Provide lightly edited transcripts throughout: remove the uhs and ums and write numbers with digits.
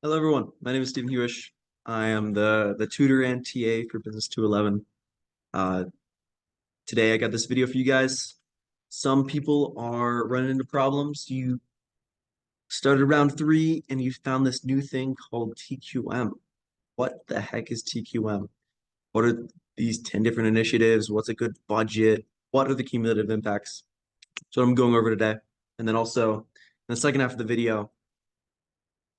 Hello, everyone. My name is Stephen Hewish. I am the tutor and TA for Business 211. Uh, Today, I got this video for you guys. Some people are running into problems. You started round three and you found this new thing called TQM. What the heck is TQM? What are these 10 different initiatives? What's a good budget? What are the cumulative impacts? So I'm going over today. And then also, in the second half of the video,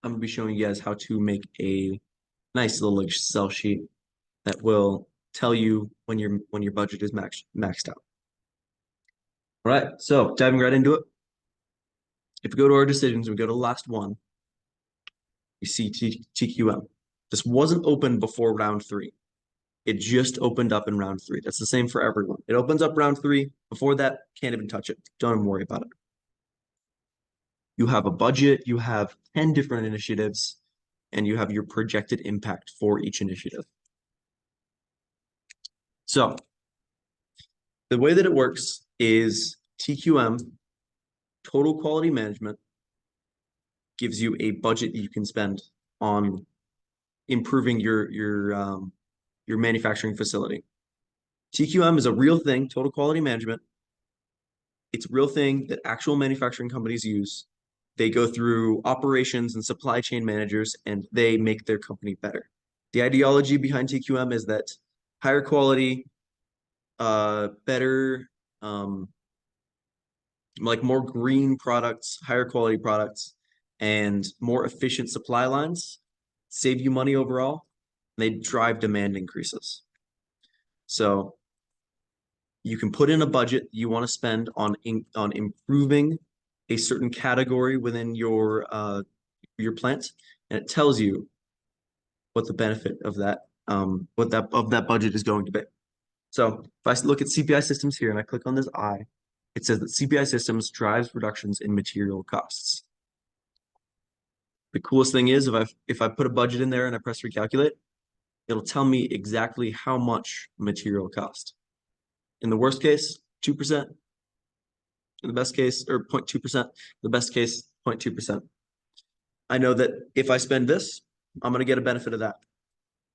I'm going to be showing you guys how to make a nice little Excel sheet that will tell you when your budget is maxed out. All right, so diving right into it. If we go to our decisions, we go to the last one, you see TQM. This wasn't open before round three. It just opened up in round three. That's the same for everyone. It opens up round three. Before that, can't even touch it. Don't even worry about it. You have a budget, you have 10 different initiatives, and you have your projected impact for each initiative. So the way that it works is TQM, total quality management, gives you a budget that you can spend on improving your manufacturing facility. TQM is a real thing, total quality management. It's a real thing that actual manufacturing companies use. They go through operations and supply chain managers and they make their company better. The ideology behind TQM is that higher quality, better, like more green products, higher quality products, and more efficient supply lines save you money overall. They drive demand increases. So you can put in a budget you want to spend on improving a certain category within your plant, and it tells you what the benefit of that budget is going to be. So if I look at CPI systems here and I click on this I, it says that CPI systems drives reductions in material costs. The coolest thing is if I put a budget in there and I press recalculate, it'll tell me exactly how much material cost. In the worst case, 2%. In the best case, or 0.2%. The best case, 0.2%. I know that if I spend this, I'm going to get a benefit of that.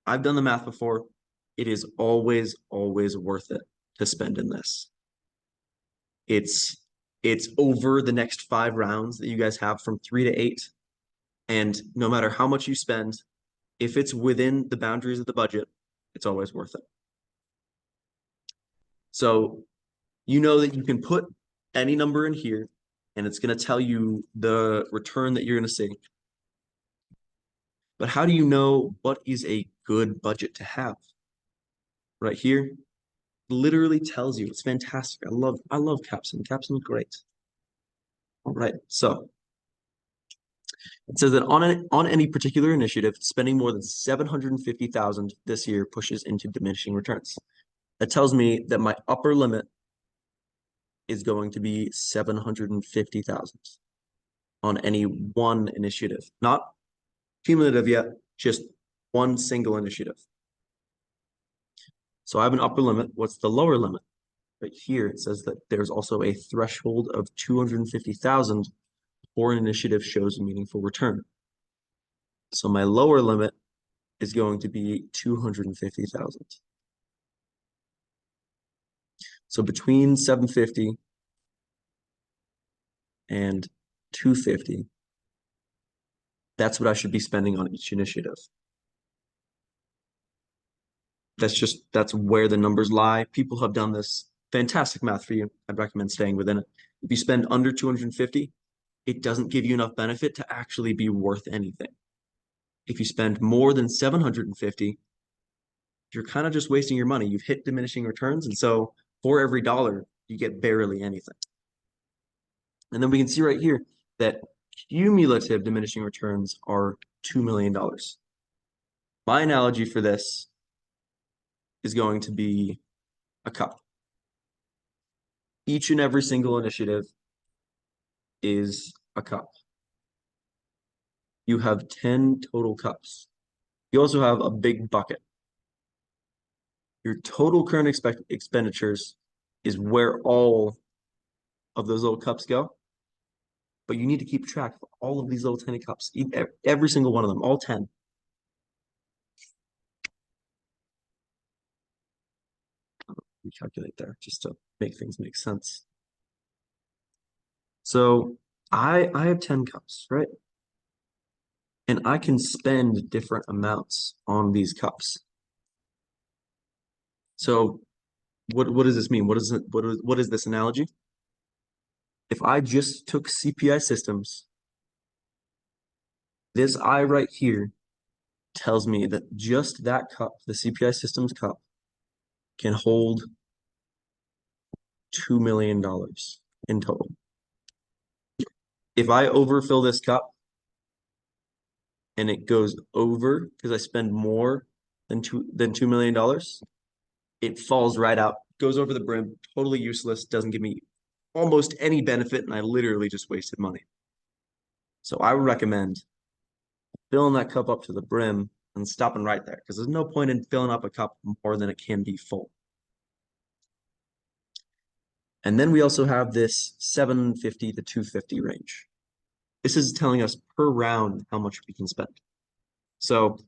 I've done the math before. It is always, always worth it to spend in this. It's over the next 5 rounds that you guys have from 3 to 8. And no matter how much you spend, if it's within the boundaries of the budget, it's always worth it. So you know that you can put any number in here and it's going to tell you the return that you're going to see. But how do you know what is a good budget to have? Right here, literally tells you. It's fantastic. I love Capsim. Capsim is great. All right, so it says that on any particular initiative, spending more than 750,000 this year pushes into diminishing returns. That tells me that my upper limit is going to be 750,000 on any one initiative, not cumulative yet, just one single initiative. So I have an upper limit. What's the lower limit? Right here, it says that there's also a threshold of 250,000 before an initiative shows a meaningful return. So my lower limit is going to be 250,000. So between 750 and 250, that's what I should be spending on each initiative. That's where the numbers lie. People have done this fantastic math for you. I'd recommend staying within it. If you spend under 250, it doesn't give you enough benefit to actually be worth anything. If you spend more than 750, you're kind of just wasting your money. You've hit diminishing returns, and so for every dollar, you get barely anything. And then we can see right here that cumulative diminishing returns are $2 million. My analogy for this is going to be a cup. Each and every single initiative is a cup. You have 10 total cups. You also have a big bucket. Your total current expenditures is where all of those little cups go. but you need to keep track of all of these little tiny cups, every single one of them, all 10. Recalculate there just to make things make sense. So I have 10 cups, right? And I can spend different amounts on these cups. So what does this mean? What is this analogy? If I just took CPI systems, this I right here tells me that just that cup, the CPI systems cup, can hold $2 million in total. If I overfill this cup and it goes over because I spend more than $2 million, it falls right out, goes over the brim, totally useless, doesn't give me almost any benefit, and I literally just wasted money. So I would recommend filling that cup up to the brim and stopping right there because there's no point in filling up a cup more than it can be full. And then we also have this 750 to 250 range. This is telling us per round how much we can spend. So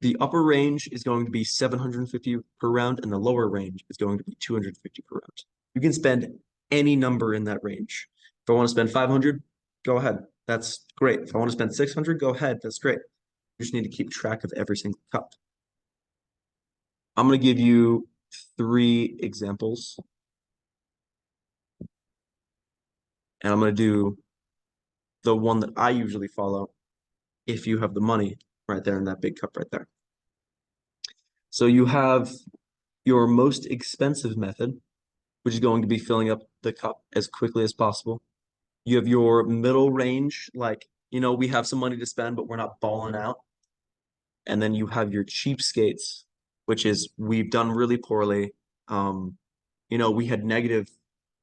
the upper range is going to be 750 per round, and the lower range is going to be 250 per round. You can spend any number in that range. If I want to spend 500, go ahead. That's great. If I want to spend 600, go ahead. That's great. You just need to keep track of every single cup. I'm going to give you 3 examples. And I'm going to do the one that I usually follow if you have the money right there in that big cup right there. So you have your most expensive method, which is going to be filling up the cup as quickly as possible. You have your middle range, like, we have some money to spend, but we're not balling out. And then you have your cheapskates, which is we've done really poorly. We had negative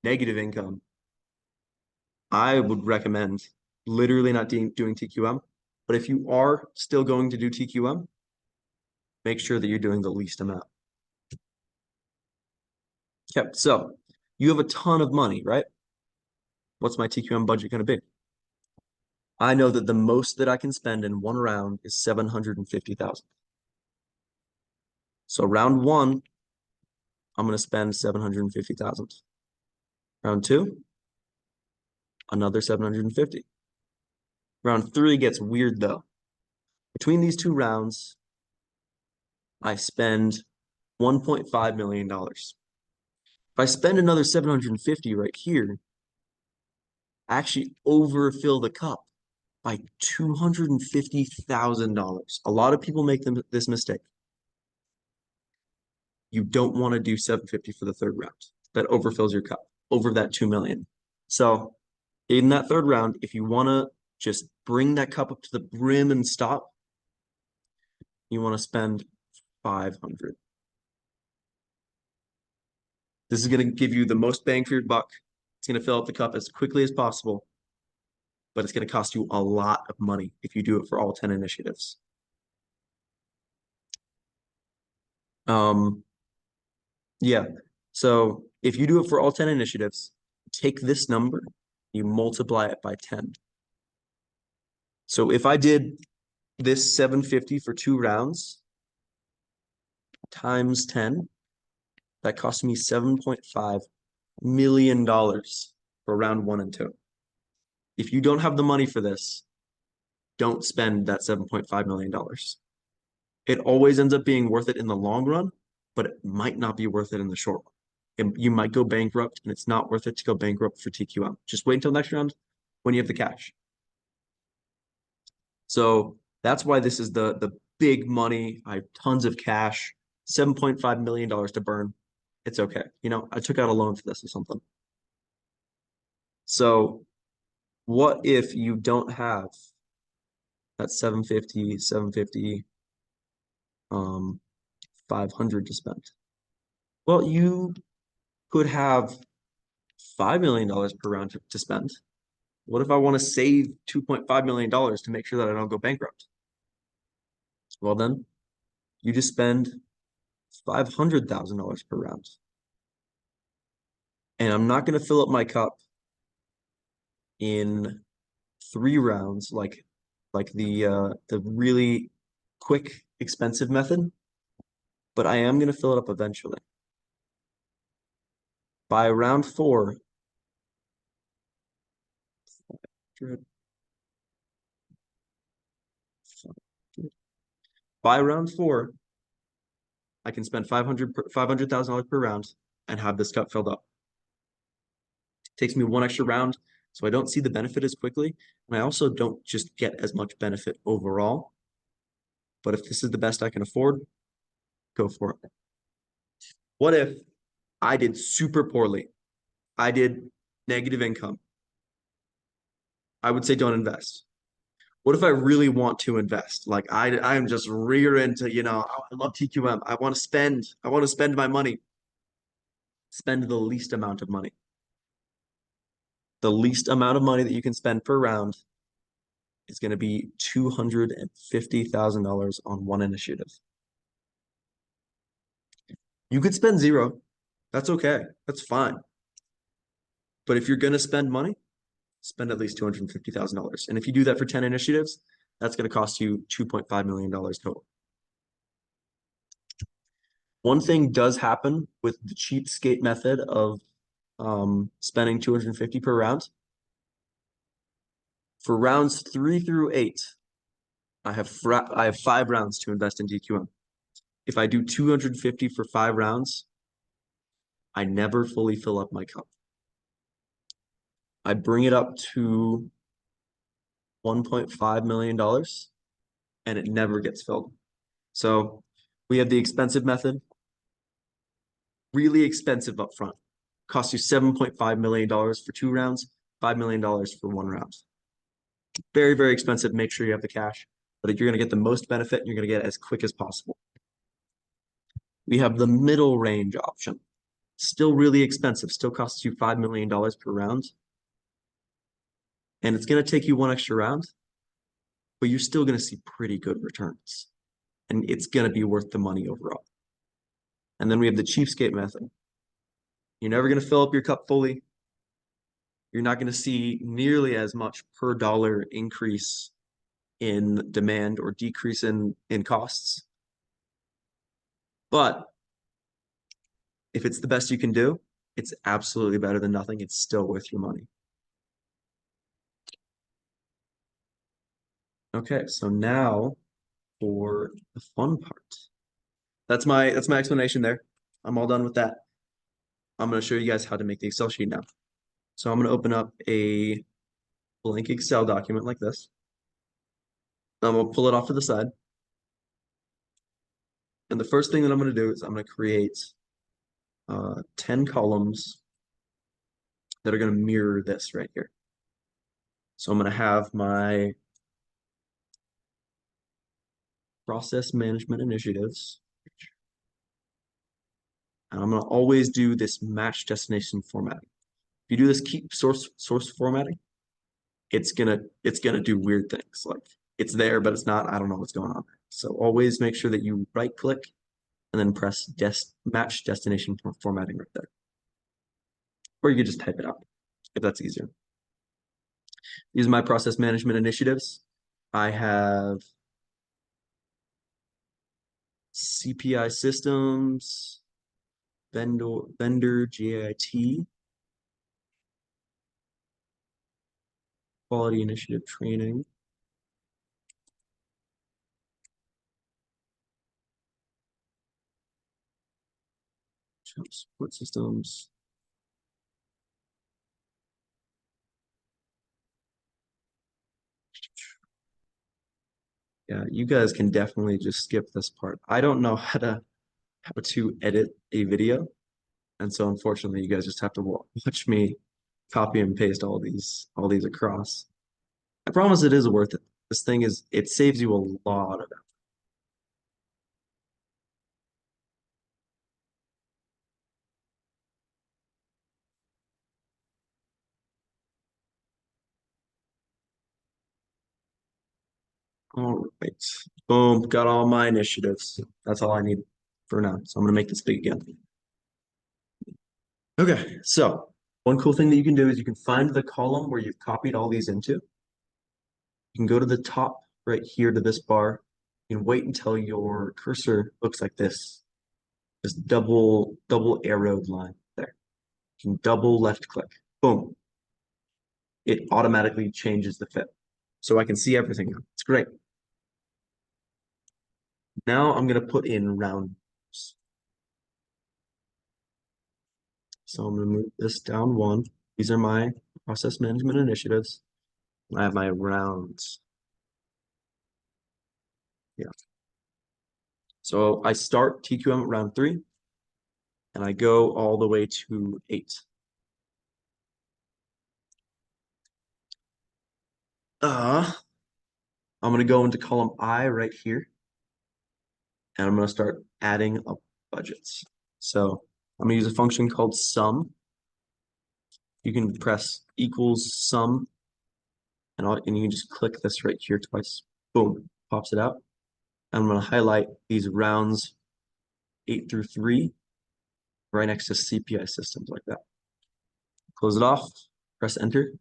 income. I would recommend literally not doing TQM. But if you are still going to do TQM, make sure that you're doing the least amount. Okay, so you have a ton of money, right? What's my TQM budget going to be? I know that the most that I can spend in one round is 750,000. So round 1, I'm going to spend 750,000. Round 2, another 750. Round 3 gets weird though. Between these 2 rounds, I spend $1.5 million. If I spend another 750 right here, I actually overfill the cup by $250,000. A lot of people make this mistake. You don't want to do 750 for the 3rd round. That overfills your cup over that 2 million. So in that 3rd round, if you want to just bring that cup up to the brim and stop, you want to spend 500. This is going to give you the most bang for your buck. It's going to fill up the cup as quickly as possible, but it's going to cost you a lot of money if you do it for all 10 initiatives. Yeah. So if you do it for all 10 initiatives, take this number, you multiply it by 10. So if I did this 750 for 2 rounds times 10, that cost me $7.5 million for round 1 and 2. If you don't have the money for this, don't spend that $7.5 million. It always ends up being worth it in the long run, but it might not be worth it in the short run. You might go bankrupt, and it's not worth it to go bankrupt for TQM. Just wait until next round when you have the cash. So that's why this is the big money. I have tons of cash, $7.5 million to burn. It's okay. I took out a loan for this or something. So what if you don't have that 750, 500 to spend? Well, you could have $5 million per round to spend. What if I want to save $2.5 million to make sure that I don't go bankrupt? Well, then you just spend $500,000 per round. And I'm not going to fill up my cup in 3 rounds, like the really quick, expensive method, but I am gonna fill it up eventually. By round 4, by round 4, I can spend $500,000 per round and have this cup filled up. It takes me one extra round, so I don't see the benefit as quickly, and I also don't just get as much benefit overall. But if this is the best I can afford, go for it. What if I did super poorly? I did negative income. I would say don't invest. What if I really want to invest? Like I am just rear into, I love TQM. I want to spend my money. Spend the least amount of money. The least amount of money that you can spend per round is going to be $250,000 on one initiative. You could spend zero. That's okay. That's fine. But if you're going to spend money, spend at least $250,000. And if you do that for 10 initiatives, that's going to cost you $2.5 million total. One thing does happen with the cheapskate method of spending 250 per round. For rounds 3 through 8, I have 5 rounds to invest in DQM. If I do 250 for 5 rounds, I never fully fill up my cup. I bring it up to $1.5 million and it never gets filled. So we have the expensive method, really expensive up front. Costs you $7.5 million for 2 rounds, $5 million for 1 round. Very, very expensive. Make sure you have the cash, but if you're going to get the most benefit, you're going to get it as quick as possible. We have the middle range option. Still really expensive, still costs you $5 million per round. And it's going to take you 1 extra round, but you're still going to see pretty good returns. And it's going to be worth the money overall. And then we have the cheapskate method. You're never going to fill up your cup fully. You're not going to see nearly as much per dollar increase in demand or decrease in costs. But if it's the best you can do, it's absolutely better than nothing. It's still worth your money. Okay, so now for the fun part. That's my explanation there. I'm all done with that. I'm going to show you guys how to make the Excel sheet now. So I'm going to open up a blank Excel document like this. I'm going to pull it off to the side. And the first thing that I'm going to do is I'm going to create 10 columns that are going to mirror this right here. So I'm going to have my process management initiatives. And I'm going to always do this match destination formatting. If you do this keep source formatting, it's gonna do weird things. Like it's there, but it's not. I don't know what's going on there. So always make sure that you right click and then press match destination formatting right there. Or you could just type it out if that's easier. These are my process management initiatives. I have CPI systems, vendor GIT, quality initiative training. Support systems. Yeah, you guys can definitely just skip this part. I don't know how to edit a video, and so unfortunately, you guys just have to watch me copy and paste all these across. I promise it is worth it. This thing it saves you a lot of effort. All right. Boom, got all my initiatives. That's all I need for now. So I'm gonna make this big again. Okay, so one cool thing that you can do is you can find the column where you've copied all these into, You can go to the top right here to this bar. You can wait until your cursor looks like this double arrowed line there. You can double left click. Boom. It automatically changes the fit. So I can see everything now. It's great. Now I'm going to put in round. So I'm going to move this down one. These are my process management initiatives. I have my rounds. Yeah. So I start TQM at round 3, and I go all the way to 8. I'm going to go into column I right here, and I'm going to start adding up budgets. So I'm going to use a function called sum. You can press equals sum, and you can just click this right here twice. Boom, pops it out. I'm going to highlight these rounds 8 through 3 right next to CPI systems like that. Close it off, press enter,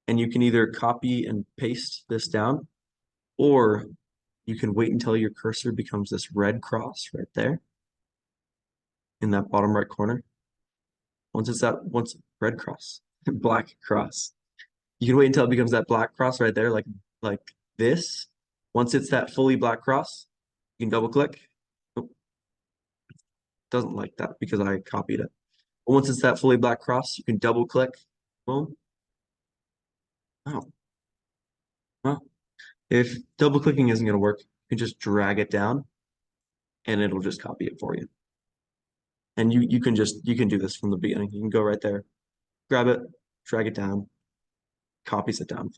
and you can either copy and paste this down, or you can wait until your cursor becomes this red cross right there in that bottom right corner. Once red cross, black cross. You can wait until it becomes that black cross right there, like this. Once it's that fully black cross, you can double click. Oh, doesn't like that because I copied it. But once it's that fully black cross, you can double click. Boom. Oh, well, if double clicking isn't going to work, you can just drag it down and it'll just copy it for you. And you can do this from the beginning. You can go right there, grab it, drag it down, copies it down.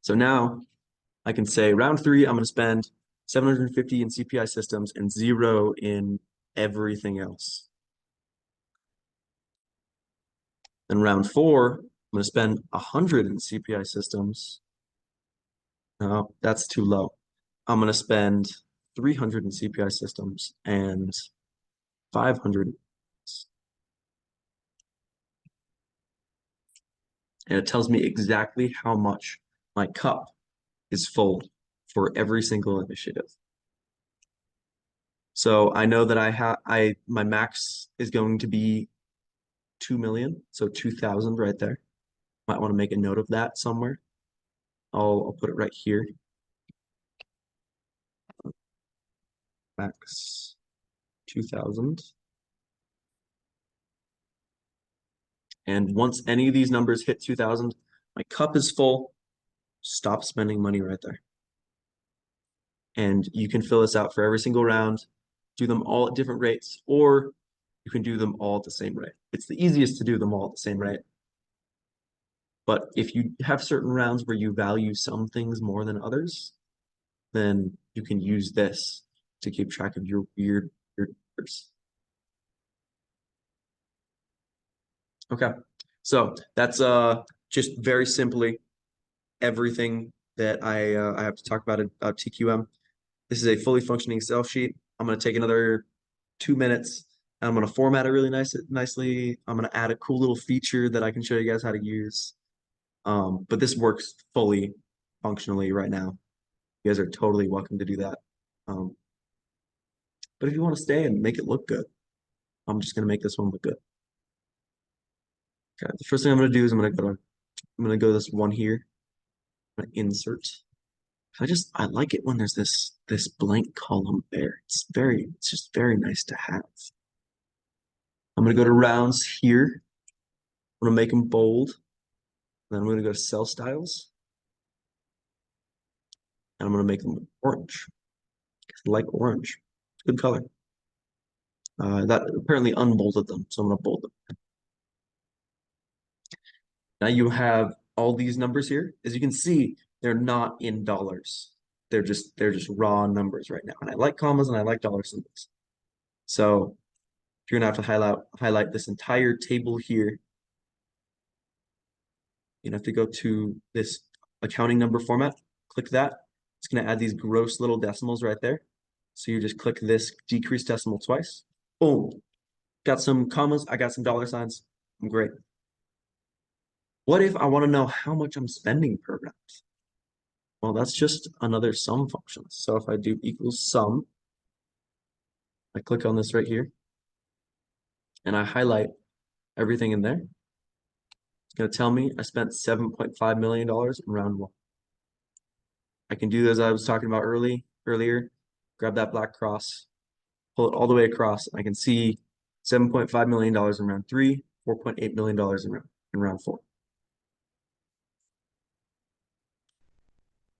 So now I can say round 3, I'm going to spend 750 in CPI systems and 0 in everything else. Then round 4, I'm going to spend 100 in CPI systems. No, that's too low. I'm going to spend 300 in CPI systems and 500. And it tells me exactly how much my cup is full for every single initiative. So I know that my max is going to be 2 million, so 2,000 right there. Might want to make a note of that somewhere. I'll put it right here. Max 2,000. And once any of these numbers hit 2,000, my cup is full. Stop spending money right there. And you can fill this out for every single round, do them all at different rates, or you can do them all at the same rate. It's the easiest to do them all at the same rate. But if you have certain rounds where you value some things more than others, then you can use this to keep track of your weird numbers. Okay, so that's just very simply everything that I have to talk about TQM. This is a fully functioning Excel sheet. I'm going to take another 2 minutes. And I'm going to format it really nicely. I'm going to add a cool little feature that I can show you guys how to use. But this works fully functionally right now. You guys are totally welcome to do that. But if you want to stay and make it look good, I'm just going to make this one look good. Okay, the first thing I'm going to do is I'm going to go to this one here. I'm going to insert. I like it when there's this blank column there. It's just very nice to have. I'm going to go to rounds here. I'm going to make them bold. Then I'm going to go to cell styles. And I'm going to make them orange. I like orange. Good color. That apparently unbolded them, so I'm going to bold them. Now you have all these numbers here. As you can see, they're not in dollars. They're just raw numbers right now. And I like commas and I like dollar symbols. So you're gonna have to highlight this entire table here. You have to go to this accounting number format, click that. It's gonna add these gross little decimals right there. So you just click this decrease decimal twice. Boom. Got some commas, I got some dollar signs. I'm great. What if I want to know how much I'm spending per round? Well, that's just another sum function. So if I do equals sum, I click on this right here and I highlight everything in there. It's going to tell me I spent $7.5 million in round one. I can do as I was talking about earlier, grab that black cross, pull it all the way across. I can see $7.5 million in round three, $4.8 million in round four.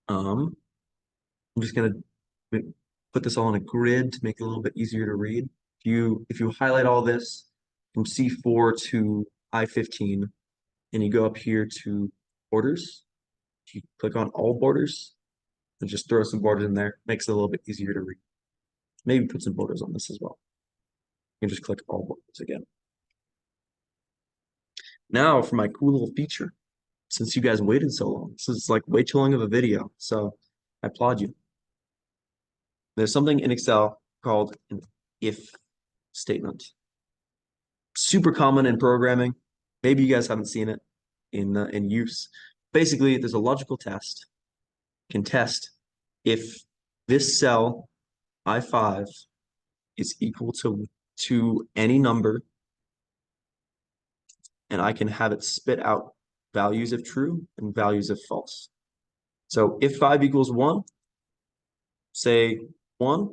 I'm just gonna put this all on a grid to make it a little bit easier to read. If you highlight all this from C4 to I-15, and you go up here to borders, you click on all borders and just throw some borders in there. Makes it a little bit easier to read. Maybe put some borders on this as well. You can just click all borders again. Now for my cool little feature. Since you guys waited so long, this is like way too long of a video, so I applaud you. There's something in Excel called an if statement. Super common in programming. Maybe you guys haven't seen it in use. Basically, there's a logical test. Can test if this cell I5 is equal to any number, and I can have it spit out values if true and values if false. So if 5 equals 1, say 1.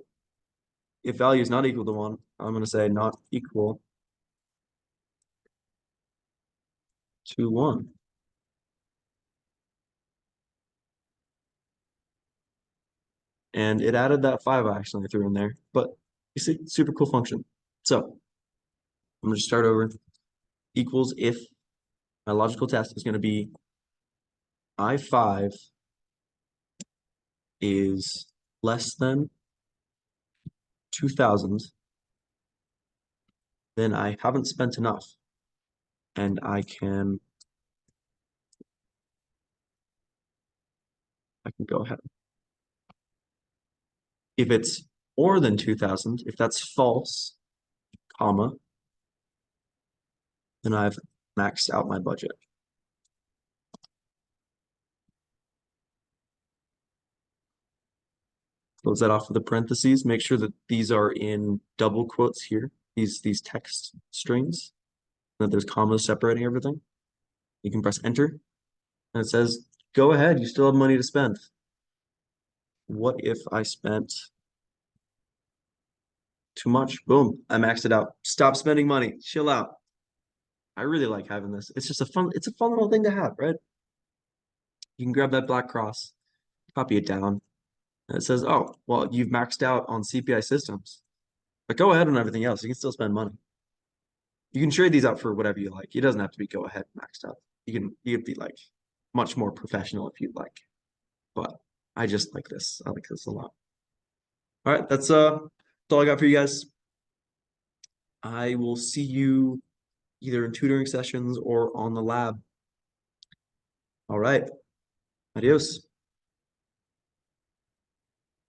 If value is not equal to 1, I'm going to say not equal to 1. And it added that 5 I accidentally threw in there, but you see, super cool function. So I'm going to start over. Equals if my logical test is going to be I5 is less than 2,000, then I haven't spent enough. And I can go ahead. If it's more than 2,000, if that's false, comma, then I've maxed out my budget. Close that off with the parentheses. Make sure that these are in double quotes here, these text strings, that there's commas separating everything. You can press enter, and it says, go ahead, you still have money to spend. What if I spent too much? Boom, I maxed it out. Stop spending money, chill out. I really like having this. It's a fun little thing to have, right? You can grab that black cross, copy it down, and it says, oh, well, you've maxed out on CPI systems. But go ahead on everything else. You can still spend money. You can trade these out for whatever you like. It doesn't have to be go ahead maxed out. You can be like much more professional if you'd like. But I just like this. I like this a lot. All right, that's all I got for you guys. I will see you either in tutoring sessions or on the lab. All right. Adios.